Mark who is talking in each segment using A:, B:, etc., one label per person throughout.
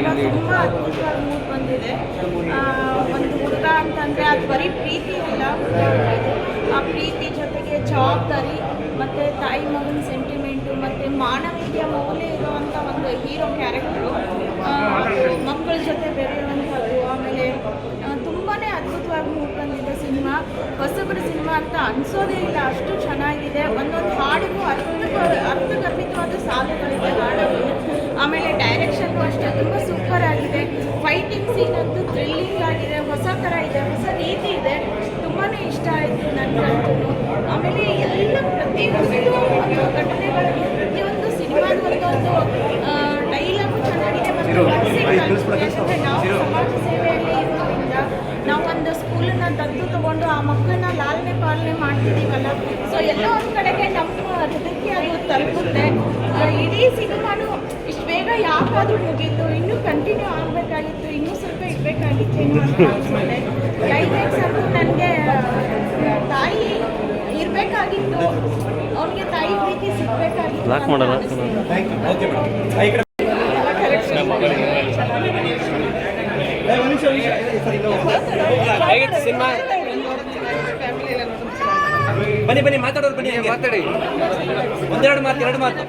A: Cinema ತುಂಬ ಅದ್ಭುತವಾಗಿ mood ಬಂದಿದೆ. ಒಂದು ಹುಡುಗ ಅಂತಂದರೆ ಅದು ಬರೀ ಪ್ರೀತಿ ಇಲ್ಲ, ಆ ಪ್ರೀತಿ ಜೊತೆಗೆ ಜವಾಬ್ದಾರಿ ಮತ್ತು ತಾಯಿ ಮಗನ ಸೆಂಟಿಮೆಂಟು ಮತ್ತು ಮಾನವೀಯ ಮೌಲ್ಯ ಇರುವಂಥ ಒಂದು ಹೀರೋ ಕ್ಯಾರೆಕ್ಟ್ರು, ಮಕ್ಕಳ ಜೊತೆ ಬೆರೆಯುವಂಥದ್ದು. ಆಮೇಲೆ ತುಂಬಾ ಅದ್ಭುತವಾಗಿ ಮೂಡ್ ಬಂದಿದೆ ಸಿನಿಮಾ. ಹೊಸಬರ ಸಿನಿಮಾ ಅಂತ ಅನಿಸೋದೇ ಇಲ್ಲ, ಅಷ್ಟು ಚೆನ್ನಾಗಿದೆ. ಒಂದೊಂದು ಹಾಡಿಗೂ ಅರ್ಥಗರ್ಭಿತವಾದ ಸಾಲುಗಳಿದೆ ಹಾಡಲ್ಲಿ. ಆಮೇಲೆ ಡೈರೆಕ್ಷನ್ನು ಅಷ್ಟೇ ತುಂಬ ಸೂಪರ್ ಆಗಿದೆ. ಫೈಟಿಂಗ್ ಸೀನ್ ಅಂತೂ ಥ್ರಿಲ್ಲಿಂಗ್ ಆಗಿದೆ, ಹೊಸ ಥರ ಇದೆ, ಹೊಸ ರೀತಿ ಇದೆ. ತುಂಬಾ ಇಷ್ಟ ಆಯಿತು ನನಗಂತೂ. ಆಮೇಲೆ ಎಲ್ಲ ಪ್ರತಿಯೊಂದು ಘಟನೆಗಳಲ್ಲಿ ಪ್ರತಿಯೊಂದು ಸಿನಿಮಾದ ಒಂದೊಂದು ಡೈಲಾಗು ಚೆನ್ನಾಗಿದೆ. ಮತ್ತು ನಾವು ಸಮಾಜ ಸೇವೆಯಲ್ಲಿ ಇರೋದ್ರಿಂದ ನಾವು ಒಂದು ಸ್ಕೂಲನ್ನು ದತ್ತು ತಗೊಂಡು ಆ ಮಕ್ಕಳನ್ನ ಲಾಲನೆ ಪಾಲನೆ ಮಾಡ್ತಿದ್ದೀವಲ್ಲ, ಸೊ ಎಲ್ಲ ಒಂದು ಕಡೆಗೆ ನಮ್ಮ ಹೃದಯಕ್ಕೆ ಅದು ತಲುಪುತ್ತೆ. ಇಡೀ ಸಿನಿಮಾನು ಇಷ್ಟು ಬೇಗ ಯಾಕಾದರೂ ಮುಗೀತು, ಇನ್ನೂ ಕಂಟಿನ್ಯೂ ಆಗಬೇಕಾಗಿತ್ತು, ಇನ್ನೂ ಸ್ವಲ್ಪ ಇರಬೇಕಾಗಿತ್ತು ಏನೋ ಅಂತ ಅನಿಸುತ್ತೆ. ಕ್ಲೈಮ್ಯಾಕ್ಸ್ ಅಂತೂ ನನಗೆ ತಾಯಿ ಇರಬೇಕಾಗಿತ್ತು, ಅವ್ನಿಗೆ ತಾಯಿ ಪ್ರೀತಿ ಸಿಗಬೇಕಾಗಿತ್ತು.
B: ಬನ್ನಿ ಬನ್ನಿ ಮಾತಾಡೋರು, ಬನ್ನಿ ಮಾತಾಡಿ. ಒಂದೆರಡು ಮಾತು, ಎರಡು ಮಾತು.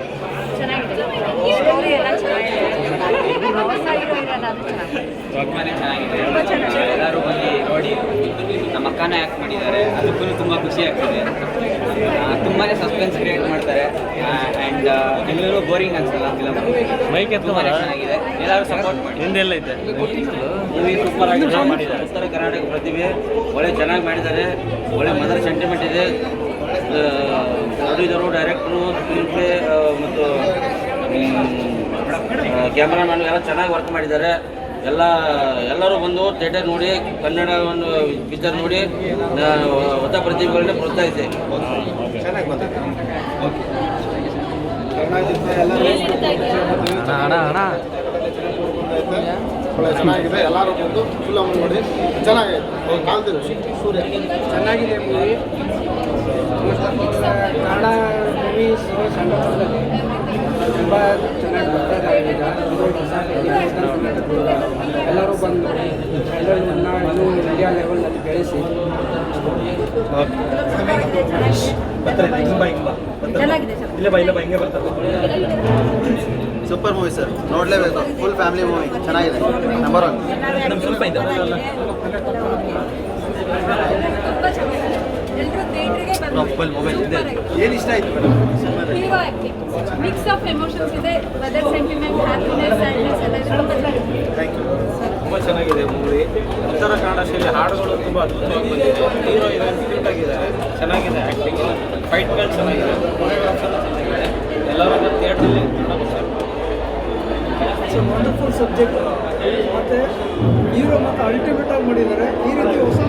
C: ಎಲ್ಲರೂ ಬಂದು ನೋಡಿ ನಮ್ಮ ಅಕ್ಕನ ಆ್ಯಕ್ಟ್ ಮಾಡಿದ್ದಾರೆ, ಅದಕ್ಕೂ ತುಂಬ ಖುಷಿ ಆಗ್ತದೆ. ತುಂಬಾ ಸಸ್ಪೆನ್ಸ್ ಕ್ರಿಯೇಟ್ ಮಾಡ್ತಾರೆ ಆ್ಯಂಡ್ ಎಲ್ಲರೂ ಬೋರಿಂಗ್ ಅನ್ಸಲ್ಲ ಫಿಲಮ್. ತುಂಬಾ ಚೆನ್ನಾಗಿದೆ, ಎಲ್ಲರೂ ಸಪೋರ್ಟ್ ಮಾಡಿ.
B: ಹಿಂದೆಲ್ಲ ಇದೆ
C: ಮೂವಿ ಸೂಪರ್ ಆಗಿದೆ ಮಾಡಿದ್ದಾರೆ. ಉತ್ತರ ಕರ್ನಾಟಕ ಪ್ರತಿಭೆ ಒಳ್ಳೆ ಚೆನ್ನಾಗಿ ಮಾಡಿದ್ದಾರೆ. ಒಳ್ಳೆ ಮದರ್ ಸೆಂಟಿಮೆಂಟ್ ಇದೆ. ಪ್ರೊಡ್ಯೂಸರು, ಡೈರೆಕ್ಟ್ರು, ಸ್ಕ್ರೀನ್ ಪ್ಲೇ ಮತ್ತು ಕ್ಯಾಮ್ರಾಮನ್ ಎಲ್ಲ ಚೆನ್ನಾಗಿ ವರ್ಕ್ ಮಾಡಿದ್ದಾರೆ. ಎಲ್ಲರೂ ಬಂದು ಥಿಯೇಟರ್ ನೋಡಿ ಕನ್ನಡ ಒಂದು ಪಿಕ್ಚರ್ ನೋಡಿ ಹೊಸ ಪ್ರತಿಭೆಗಳನ್ನ ಪ್ರೋತ್ಸಾಹಿಸಿ.
D: ಒಳ್ಳೆ ಚೆನ್ನಾಗಿದೆ, ಎಲ್ಲರೂ ಬಂದು ಫಿಲಮ್ ನೋಡಿ ಚೆನ್ನಾಗಿದೆ. ಕಾಲ್ತಿರು ಸೂರ್ಯ ಚೆನ್ನಾಗಿದೆ ಮೂವಿ. ಕನ್ನಡ ಮೂವೀಸ್ ತುಂಬ ಚೆನ್ನಾಗಿ ಬರ್ತಾ ಇದೆ ಈಗ. ಎಲ್ಲರೂ ಬಂದು ಎಲ್ಲರನ್ನ ಇನ್ನೂ ಇಂಡಿಯಾ ಲೆವೆಲ್ನಲ್ಲಿ ಬೆಳೆಸಿ. ಸೂಪರ್ ಮೂವಿ ಸರ್, ನೋಡಲೇಬೇಕು. ಫುಲ್ ಫ್ಯಾಮಿಲಿ ಮೂವಿ ಚೆನ್ನಾಗಿದೆ, ನಂಬರ್ 1.
B: ಸ್ವಲ್ಪ ಇದೆ
D: ಏನು ಇಷ್ಟ ಆಯ್ತು madam?
E: Hero acting, mix of emotions ಇದೆ, ವೆದರ್ ಸೆಂಟಿಮೆಂಟ್, ಹ್ಯಾಪಿನೆಸ್, ಸ್ಯಾಡ್ನೆಸ್ ಎಲ್ಲ ಇದೆ.
D: Thank you.
B: ತುಂಬ ಚೆನ್ನಾಗಿದೆ ಮೂವಿ. ಉತ್ತರ ಕನ್ನಡ ಶೈಲಿ ಹಾಡುಗಳು ತುಂಬ ಅದ್ಭುತವಾಗಿ ಬಂದಿದೆ. ಹೀರೋ ಹೀರೋಯಿನ್ ಕ್ಯೂಟ್ ಆಗಿದ್ದಾರೆ, ಚೆನ್ನಾಗಿದೆ ಆ್ಯಕ್ಟಿಂಗ್, ಫೈಟ್ಗಳು ಚೆನ್ನಾಗಿದೆ, ಕೊರಿಯೋಗ್ರಾಫರ್ ಚೆನ್ನಾಗಿದೆ. ಎಲ್ಲರೂ ಥಿಯೇಟ್ರಲ್ಲಿ ನೋಡಬೇಕು.
D: ವಂಡರ್ಫುಲ್ ಸಬ್ಜೆಕ್ಟ್ ಮತ್ತು ಹೀರೋ ಮತ್ತು ಅಲ್ಟಿಮೇಟ್ ಆಗಿ ಮಾಡಿದ್ದಾರೆ. ಈ ರೀತಿ ಹೊಸ